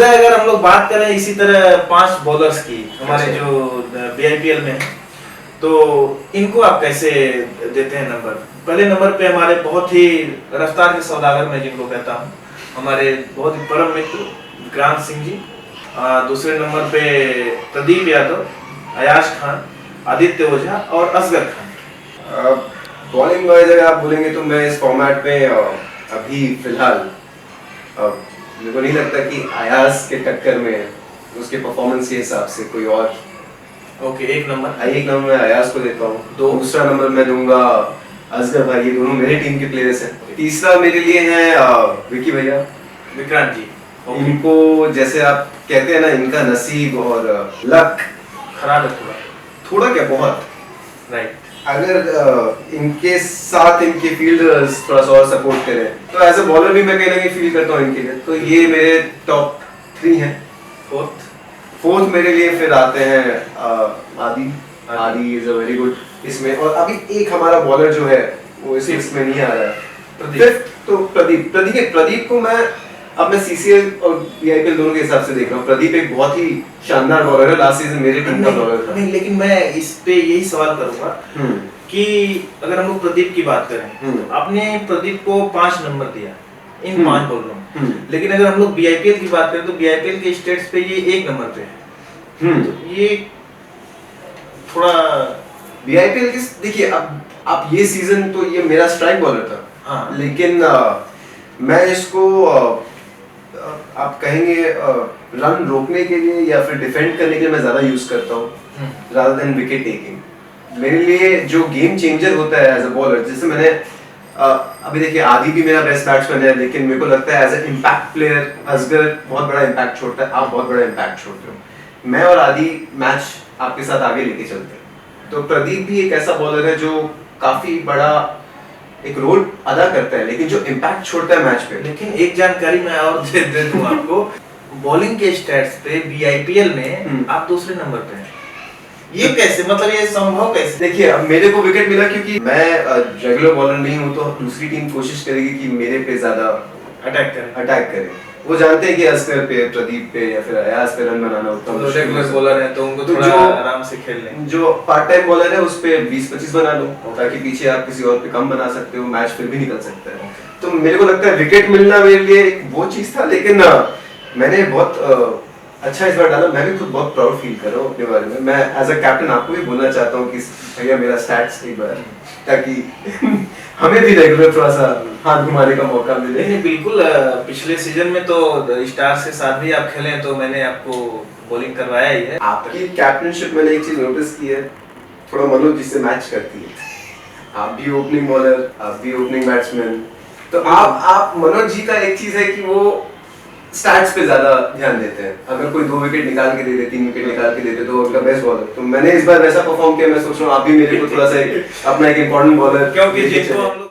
उदय, अगर हम लोग बात करें इसी तरह 5 बॉलर्स की हमारे जो बीआईपीएल में हैं, तो इनको आप कैसे देते हैं नंबर? पहले नंबर पे हमारे बहुत ही रफ्तार के सौदागर मैं जिनको कहता हूँ, हमारे बहुत ही परम मित्र विक्रांत सिंह जी। दूसरे नंबर पे प्रदीप यादव, अयाज खान, आदित्य ओझा और असगर खान। बॉलिंग वाइज अगर आप बोलेंगे तो मैं इस फॉर्मेट में अभी फिलहाल मेरे को नहीं लगता कि अयाज के टक्कर में उसके परफॉर्मेंस के हिसाब से कोई और। ओके, एक नंबर मैं अयाज को देता हूँ। दूसरा नंबर मैं दूंगा असगर भाई, ये दोनों मेरे टीम के प्लेयर्स हैं। तीसरा मेरे लिए है विकी भैया, विक्रांत जी। इनको जैसे आप कहते हैं ना, इनका नसीब और लक खराब है थोड़ा क्या बहुत, राइट। अगर इनके साथ इनके फील्डर्स थोड़ा सा और सपोर्ट करें तो एज अ बॉलर भी मैं कहीं ना कहीं फील करता हूँ इनके लिए। तो ये मेरे टॉप 3 हैं। फोर्थ मेरे लिए फिर आते हैं आदि इज अ वेरी गुड इसमें। और अभी एक हमारा बॉलर जो है वो इसमें नहीं आ रहा है, फिफ्थ तो प्रदीप को मैं सीसीएल और बीआईपीएल दोनों के हिसाब से देख रहा हूँ। प्रदीप एक बहुत ही शानदार बॉलर है, लास्ट सीजन मेरे टीम का बॉलर था। नहीं, लेकिन मैं इस पे यही सवाल करूंगा कि अगर हम लोग प्रदीप की बात करें तो आपने प्रदीप को 5 नंबर दिया इन 5 बॉलरों में, लेकिन अगर हम लोग बीआईपीएल की बात करें तो बीआईपीएल के स्टेट्स पे ये 1 नंबर पे है। तो ये थोड़ा बीआईपीएल की देखिए, अब आप ये सीजन तो ये मेरा स्ट्राइक बॉलर था। हाँ। लेकिन मैं इसको आप कहेंगे रन रोकने के लिए या फिर डिफेंड करने के लिए मैं ज्यादा यूज करता हूँ रादर देन विकेट टेकिंग। मेरे लिए जो गेम चेंजर होता है एज अ बॉलर, जैसे मैंने अभी देखिए आदि भी मेरा बेस्ट बैट्समैन है, लेकिन मेरे को लगता है as a impact player Asghar बहुत बड़ा इम्पैक्ट छोड़ता है, आप बहुत बड़ा इम्पैक्ट छोड़ते हो। मैं और आदि मैच आपके साथ आगे लेके चलते हैं। तो प्रदीप भी एक ऐसा बॉलर है जो काफी बड़ा एक रोल अदा करता है, लेकिन जो इम्पैक्ट छोड़ता है मैच पे। लेकिन एक जानकारी मैं और दे दूं आपको, बॉलिंग के स्टैट्स पे बीआईपीएल में आप दूसरे नंबर पे हैं। ये कैसे, मतलब ये संभव कैसे? देखिए, अब मेरे को विकेट मिला क्योंकि मैं रेगुलर बॉलर नहीं हूं, तो दूसरी टीम कोशिश करेगी कि मेरे पे ज्यादा अटैक करे। वो जानते हैं कि असगर पे, प्रदीप पे या फिर अयाज पे रन बनाना उतना मुश्किल है। रेगुलर बॉलर है तो उनको थोड़ा आराम से खेल लें। जो पार्ट टाइम बॉलर है उस पे 20-25 बना लो, ताकि पीछे आप किसी और पे कम बना सकते हो, मैच फिर भी निकल सकता है। तो मेरे को लगता है विकेट मिलना मेरे लिए एक वो चीज था, लेकिन मैंने बहुत अच्छा इस बार डाला। मैं भी खुद बहुत प्राउड फील कर रहा हूँ अपने बारे में। मैं एज अ कैप्टन आपको भी बोलना चाहता हूँ कि भैया मेरा स्टैट्स एक बार, ताकि हमें भी रेगुलर थोड़ा सा हाथ घुमाने का मौका मिले। नहीं, बिल्कुल। पिछले सीजन में तो स्टार्स के साथ भी आप खेले, तो मैंने आपको बॉलिंग करवाया ही है। आपकी कैप्टनशिप मैंने एक चीज नोटिस की है, थोड़ा मनोज जिससे मैच करती है। आप भी ओपनिंग बॉलर, आप भी ओपनिंग बैट्समैन, तो आप मनोज जी का एक चीज है कि वो स्टैट्स पे ज्यादा ध्यान देते हैं। अगर कोई 2 विकेट निकाल के दे दे, 3 विकेट निकाल के दे दे, तो उनका बेस्ट बॉलर। तो मैंने इस बार वैसा परफॉर्म किया। मैं सोच रहा हूँ आप भी मेरे को थोड़ा सा अपना एक इम्पोर्टेंट बॉलर, क्योंकि जिनको हम लोग